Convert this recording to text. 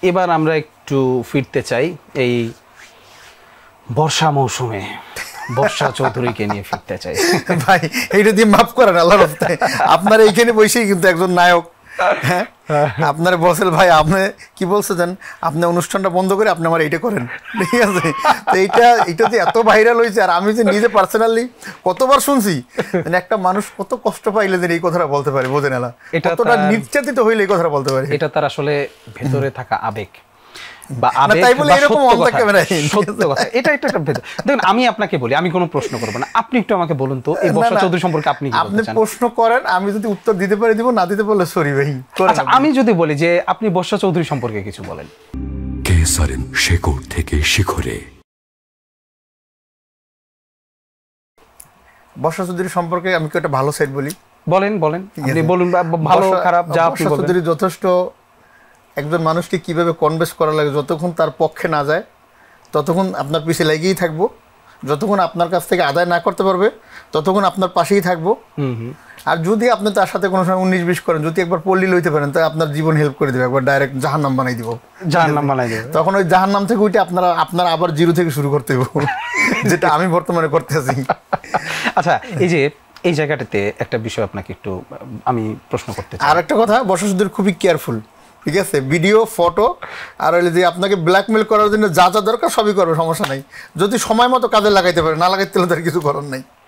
এবার আমরা একটু ফিরতে চাই এই বর্ষা মৌসুমে, বর্ষা চৌধুরীকে নিয়ে ফিরতে চাই। ভাই এইটা দিয়ে মাফ করেন আল্লাহর রাস্তায়, আপনার এইখানে বসেই কিন্তু একজন নায়ক। হ্যাঁ, আপনার বলছেন ভাই আপনি কি বলছেন, আপনি অনুষ্ঠানটা বন্ধ করে আপনি আমার এইটা করেন, ঠিক আছে? তো এইটা যে এত ভাইরাল হয়েছে, আর আমি যে নিজে পার্সোনালি কতবার শুনছি, মানে একটা মানুষ কত কষ্ট পাইলে যে এই কথাটা বলতে পারে, বোঝেন না কতটা নির্যাতিত হইলে এই কথাটা বলতে পারে। এটা তার আসলে ভেতরে থাকা আবেগ বা আবেগ তাই বলে এরকম সত্য কথা, এটা একটা ভেতর। দেখুন আমি আপনাকে বলি, আমি কোনো প্রশ্ন করব না, আপনি একটু আমাকে বলুন তো এই বর্ষা চৌধুরী সম্পর্কে আপনি কি বলতে চান? আপনি প্রশ্ন করেন, আমি যদি উত্তর দিতে পারি দিব, না দিতে পারলে সরি ভাই। আচ্ছা আমি যদি বলি যে আপনি বর্ষা চৌধুরী সম্পর্কে কিছু বলেন। কেসারেন শেকড় থেকে শিখরে। বর্ষা চৌধুরী সম্পর্কে আমি কি একটা ভালো সাইড বলি? বলেন আপনি বলুন, ভালো খারাপ যা আপনি বলবেন। চৌধুরী যথেষ্ট একজন মানুষকে কিভাবে কনভিন্স করা লাগে, যতক্ষণ তার পক্ষে না যায় ততক্ষণ আপনার পিছিয়ে লেগেই থাকবো, যতক্ষণ আপনার কাছ থেকে আদায় না করতে পারবে ততক্ষণ আপনার পাশেই থাকবো। আর যদি আপনি তার সাথে কোনো সময় 19-20 করেন, যদি একবার পল্লী লইতে পারেন, তাহলে আপনার জীবন হেল্প করে দেবে, একবার ডাইরেক্ট জাহান্নাম বানাই দিব। তখন ওই জাহান্নাম থেকে উঠে আপনার আবার জিরো থেকে শুরু করতে হবে, যেটা আমি বর্তমানে করতেছি। আচ্ছা এই জায়গাটাতে একটা বিষয় আপনাকে একটু আমি প্রশ্ন করতে চাই। আর একটা কথা, বর্ষা চৌধুরী খুবই কেয়ারফুল, ঠিক আছে? ভিডিও, ফটো, আর হইলে যে আপনাকে ব্ল্যাকমেল করার জন্য যা যা দরকার সবই করবে, সমস্যা নাই, যদি সময় মতো কাজে লাগাইতে পারে, না লাগাইতে হলে তার কিছু করার নাই।